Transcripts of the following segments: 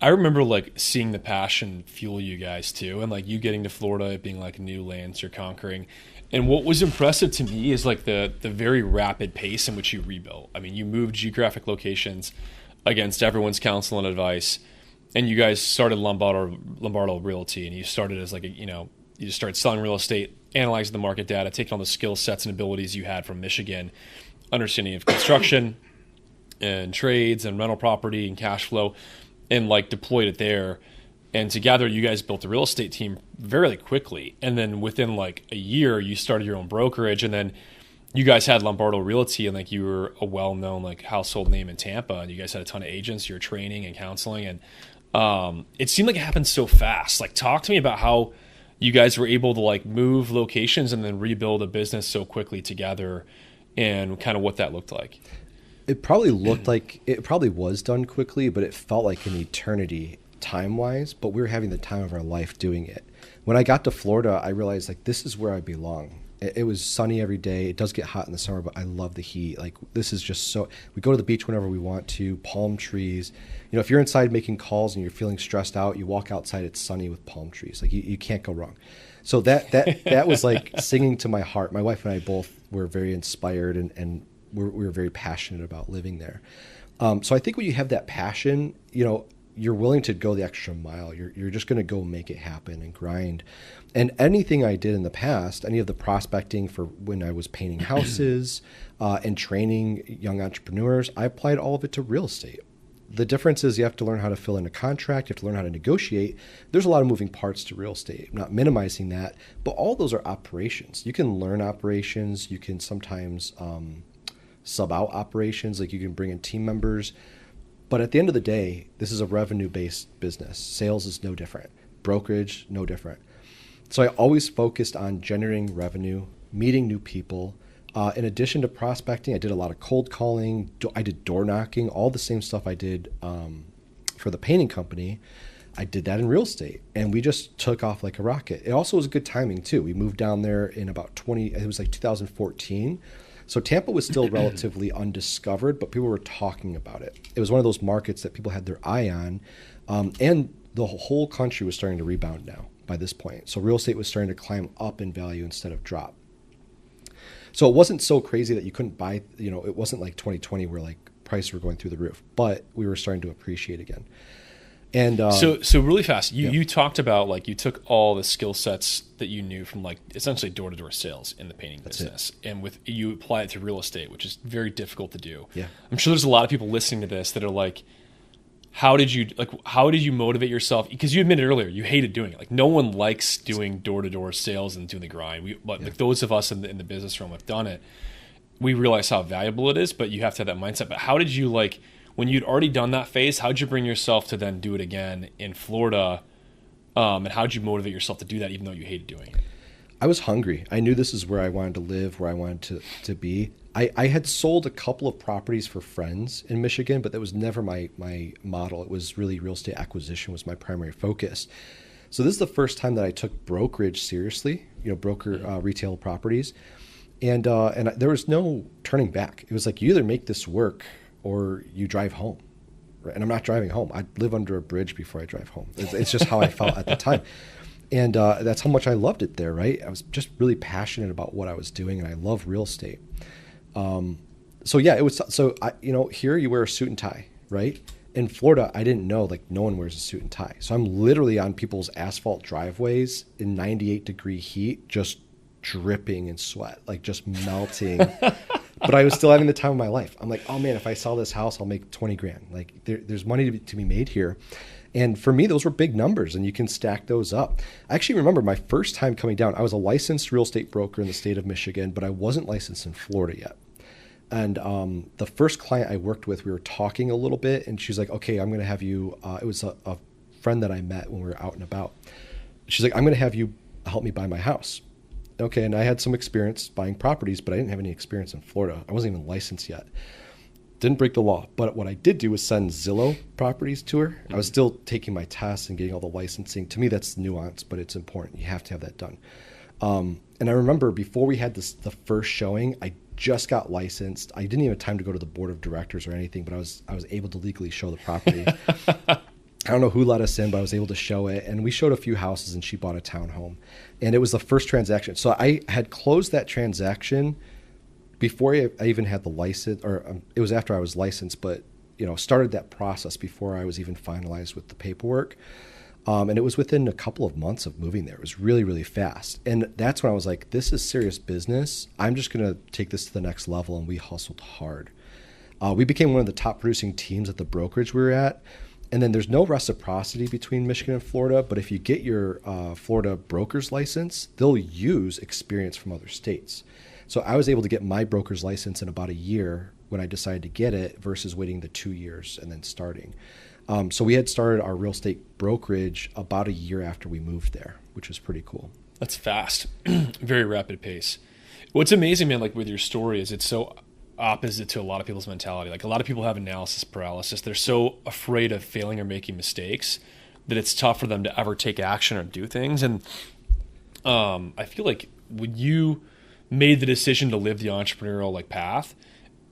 I remember like seeing the passion fuel you guys too, and like you getting to Florida, it being like new lands you're conquering. And what was impressive to me is like the very rapid pace in which you rebuilt. I mean, you moved geographic locations against everyone's counsel and advice, and you guys started Lombardo Realty, and you started as like a, you just started selling real estate, analyzing the market data, taking all the skill sets and abilities you had from Michigan, understanding of construction and trades and rental property and cash flow, and like deployed it there. And together you guys built a real estate team very quickly. And then within like a year, you started your own brokerage, and then you guys had Lombardo Realty, and like you were a well-known like household name in Tampa, and you guys had a ton of agents, you were training and counseling. And it seemed like it happened so fast. Like, talk to me about how you guys were able to like move locations and then rebuild a business so quickly together, and kind of what that looked like. It probably looked like it probably was done quickly, but it felt like an eternity time-wise, but we were having the time of our life doing it. When I got to Florida, I realized like this is where I belong. It was sunny every day. It does get hot in the summer, but I love the heat. Like, this is just so, we go to the beach whenever we want to, palm trees. If you're inside making calls and you're feeling stressed out, you walk outside, it's sunny with palm trees. Like, you can't go wrong. So that was like singing to my heart. My wife and I both were very inspired, and we were very passionate about living there. So I think when you have that passion, you're willing to go the extra mile. You're just going to go make it happen and grind. And anything I did in the past, any of the prospecting for when I was painting houses and training young entrepreneurs, I applied all of it to real estate. The difference is you have to learn how to fill in a contract. You have to learn how to negotiate. There's a lot of moving parts to real estate. I'm not minimizing that, but all those are operations. You can learn operations. You can sometimes sub out operations. Like, you can bring in team members. But at the end of the day, this is a revenue-based business. Sales is no different. Brokerage, no different. So I always focused on generating revenue, meeting new people. In addition to prospecting, I did a lot of cold calling. I did door knocking, all the same stuff I did for the painting company. I did that in real estate, and we just took off like a rocket. It also was good timing too. We moved down there in about 2014. So Tampa was still relatively undiscovered, but people were talking about it. It was one of those markets that people had their eye on, and the whole country was starting to rebound now by this point. So real estate was starting to climb up in value instead of drop. So it wasn't so crazy that you couldn't buy, it wasn't like 2020 where like prices were going through the roof, but we were starting to appreciate again. And so really fast, you talked about like you took all the skill sets that you knew from like essentially door-to-door sales in the painting business, and you apply it to real estate, which is very difficult to do. Yeah, I'm sure there's a lot of people listening to this that are like, how did you motivate yourself? Because you admitted earlier you hated doing it. Like, no one likes doing door-to-door sales and doing the grind. Like those of us in the business realm have done it. We realize how valuable it is, but you have to have that mindset. But how did you when you'd already done that phase, how'd you bring yourself to then do it again in Florida? And how'd you motivate yourself to do that even though you hated doing it? I was hungry. I knew this is where I wanted to live, where I wanted to be. I had sold a couple of properties for friends in Michigan, but that was never my model. It was really real estate acquisition was my primary focus. So this is the first time that I took brokerage seriously, retail properties. And there was no turning back. It was like, you either make this work or you drive home. Right? And I'm not driving home. I'd live under a bridge before I drive home. It's just how I felt at the time. And that's how much I loved it there, right? I was just really passionate about what I was doing, and I love real estate. It was, here you wear a suit and tie, right? In Florida, I didn't know, like, no one wears a suit and tie. So I'm literally on people's asphalt driveways in 98-degree heat, just dripping in sweat, like just melting. But I was still having the time of my life. I'm like, oh man, if I sell this house, I'll make 20 grand. Like, there's money to be made here. And for me, those were big numbers, and you can stack those up. I actually remember my first time coming down. I was a licensed real estate broker in the state of Michigan, but I wasn't licensed in Florida yet. And the first client I worked with, we were talking a little bit, and she's like, okay, I'm going to have you, it was a friend that I met when we were out and about. She's like, I'm going to have you help me buy my house. Okay, and I had some experience buying properties, but I didn't have any experience in Florida. I wasn't even licensed yet. Didn't break the law, but what I did do was send Zillow properties to her. I was still taking my tests and getting all the licensing. To me, that's nuanced, but it's important. You have to have that done. And I remember before we had the first showing, I just got licensed. I didn't even have time to go to the board of directors or anything, but I was able to legally show the property. I don't know who let us in, but I was able to show it. And we showed a few houses, and she bought a townhome. And it was the first transaction. So I had closed that transaction before I even had the license, or it was after I was licensed, but started that process before I was even finalized with the paperwork. And it was within a couple of months of moving there. It was really, really fast. And that's when I was like, this is serious business. I'm just going to take this to the next level. And we hustled hard. We became one of the top producing teams at the brokerage we were at. And then there's no reciprocity between Michigan and Florida. But if you get your Florida broker's license, they'll use experience from other states. So I was able to get my broker's license in about a year when I decided to get it versus waiting the 2 years and then starting. So we had started our real estate brokerage about a year after we moved there, which was pretty cool. That's fast. Very rapid pace. What's amazing, man, like with your story is it's so opposite to a lot of people's mentality. Like a lot of people have analysis paralysis. They're so afraid of failing or making mistakes that it's tough for them to ever take action or do things. And I feel like when you made the decision to live the entrepreneurial like path,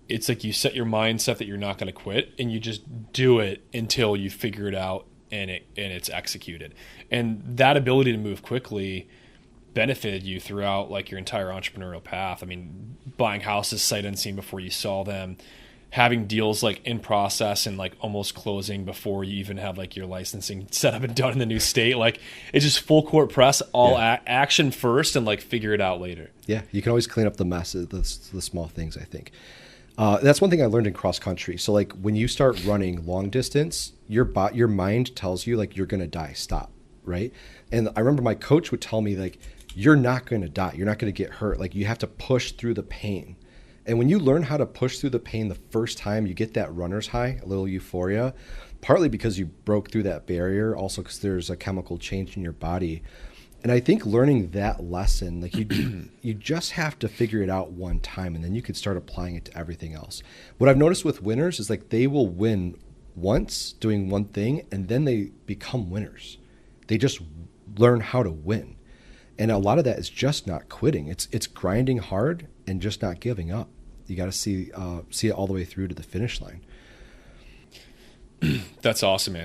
it's like you set your mindset that you're not going to quit, and you just do it until you figure it out and it's executed. And that ability to move quickly benefited you throughout like your entire entrepreneurial path. I mean, buying houses sight unseen before you saw them, having deals like in process and like almost closing before you even have like your licensing set up and done in the new state. Like it's just full court press, all action first, and like figure it out later. Yeah, you can always clean up the messes, the small things, I think. That's one thing I learned in cross country. So like when you start running long distance, your mind tells you like you're going to die, stop, right? And I remember my coach would tell me like, you're not going to die. You're not going to get hurt. Like you have to push through the pain. And when you learn how to push through the pain the first time, you get that runner's high, a little euphoria, partly because you broke through that barrier, also because there's a chemical change in your body. And I think learning that lesson, like you just have to figure it out one time, and then you could start applying it to everything else. What I've noticed with winners is like they will win once doing one thing, and then they become winners. They just learn how to win. And a lot of that is just not quitting. It's grinding hard and just not giving up. You got to see it all the way through to the finish line. That's awesome, man.